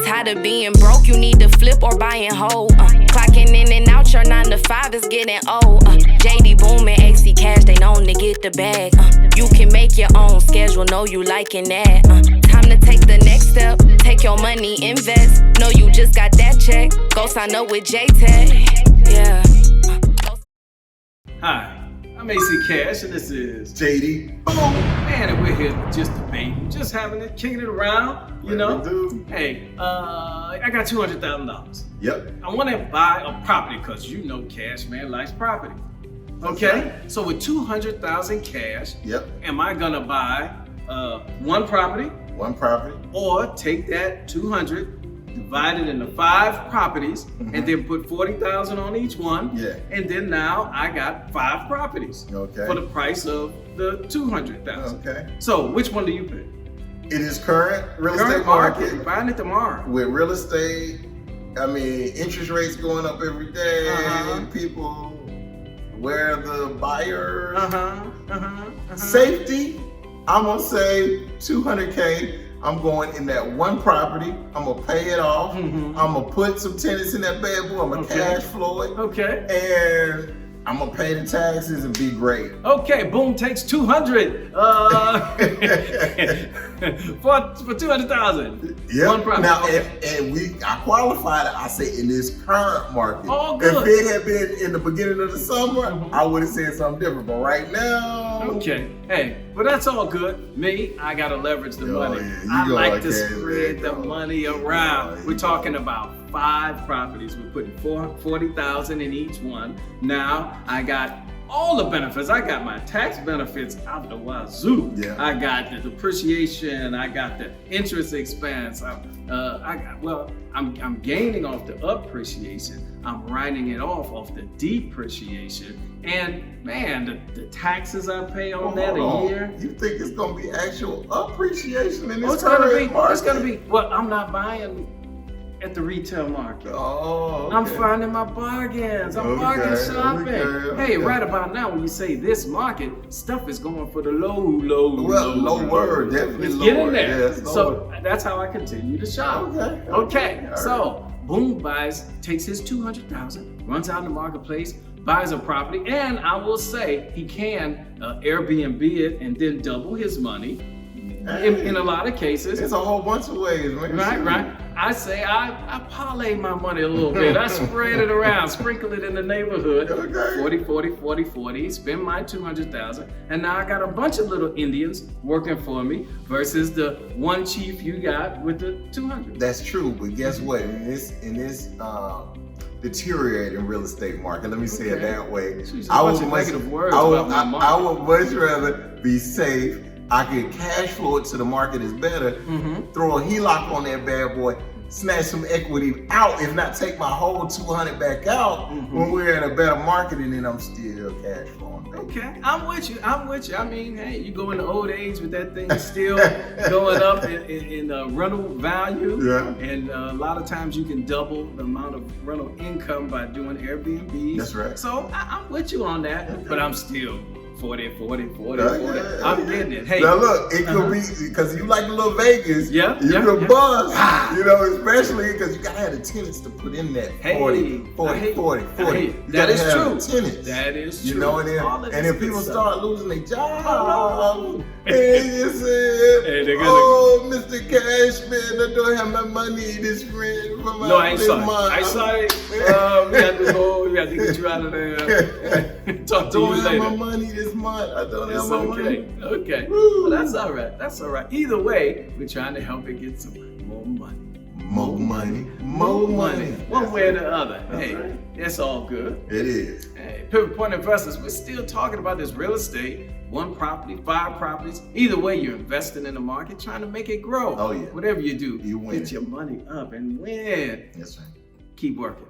Tired of being broke, you need to flip or buy and hold. Clocking in and out, your 9 to 5 is getting old. JD Boom and AC Cash, they known to get the bag. You can make your own schedule, know you liking that. Time to take the next step, take your money, invest. Know you just got that check, go sign up with JTech. Yeah. Hi, I'm AC Cash and this is JD. Boom, man, and we're here just debating, just having it, kicking it around, you know. Hey, I got $200,000. Yep. I want to buy a property because you know Cash Man likes property. Okay, so with $200,000 cash, Yep. am I gonna buy one property One property. or take that 200, divide it into 5 properties, and then put 40,000 on each one? Yeah. And then now I got 5 properties. Okay. For the price of the 200,000. Okay. So which one do you pick? In this current real Current estate market, buying it tomorrow. with real estate, I mean, interest rates going up every day. Uh-huh. People, where the buyers, Uh-huh. safety, I'm gonna say 200K. I'm going in that one property. I'm gonna pay it off. Mhm. I'm gonna put some tenants in that bad boy. I'm gonna Okay. cash flow it, Okay. and I'm gonna pay the taxes and be great. Okay, Boom takes 200 for 200,000. Yeah. One property. Now, Okay. I qualified it. I say in this current market. Oh, good. If it had been in the beginning of the summer, Mhm. I would have said something different. But right now, Okay, hey, but that's all good. Me, I gotta leverage the Oh, money. yeah, you I go like like to that, spread man. the Go. money around. Yeah. We're talking about 5 properties. We're putting 40,000 in each one. Now I got all the benefits. I got my tax benefits out the wazoo. Yeah. I got the depreciation. I got the interest expense. I'm gaining off the appreciation. I'm writing it off the depreciation. And man, the taxes I pay on that hold a on. year. You think it's gonna be actual appreciation in Oh, this it's gonna current be. market? It's gonna be. Well, I'm not buying at the retail market. Oh, okay. I'm finding my bargains. I'm Okay, bargain shopping. okay. Hey, right about now, when you say this market, stuff is going for the low. Well, lower, definitely It's lower. getting there. Yeah, it's So lower. that's how I continue to shop. Okay. Okay. All right. So Boom takes his 200,000, runs out in the marketplace, buys a property, and I will say he can Airbnb it and then double his money. In a lot of cases. It's a whole bunch of ways, man. Right. I say I parlay my money a little bit. I spread it around, sprinkle it in the neighborhood. Okay. 40, spend my 200,000. And now I got a bunch of little Indians working for me versus the one chief you got with the 200. That's true, but guess what? In this deteriorating real estate market, let me say it Okay. that way. Jeez, a bunch of negative words I about my market. I would much rather be safe. I can cash flow it to the market is better. Mhm. Throw a HELOC on that bad boy, snatch some equity out, if not take my whole 200 back out when we're in a better market, and then I'm still cash flowing. Baby. Okay, I'm with you. I mean, hey, you go into old age with that thing still going up in rental value. Yeah. And a lot of times you can double the amount of rental income by doing Airbnbs. That's right. So I'm with you on that, but I'm still 40. Yeah. I'm getting it. Hey. Now look, it could be because you like little Vegas. Yeah, You yeah, could yeah. buzz. Ah. You know, especially because you gotta have the tenants to put in that Hey, 40. hey, You that gotta is have true. the tenants. That is You true. know, All of and this if people good stuff. start losing their job, Oh, no. and you said, Hey, they're gonna- "Oh, Mr. Cashman, I don't have my money this rent for my No, I ain't this sorry. month." I ain't sorry. We got to get you out of there. Talk to you Don't have later. my money this month. I don't have It's my okay. money. Okay. Woo. Well, that's all right. That's all right. Either way, we're trying to help it get some more money. More money. More money. One way or the other. That's Hey, right. it's all good. It is. Hey, Pivot Point Investors, we're still talking about this real estate. 1 property, 5 properties. Either way, you're investing in the market, trying to make it grow. Oh, yeah. Whatever you do, You win. get your money up and win. Yes, sir. Keep working.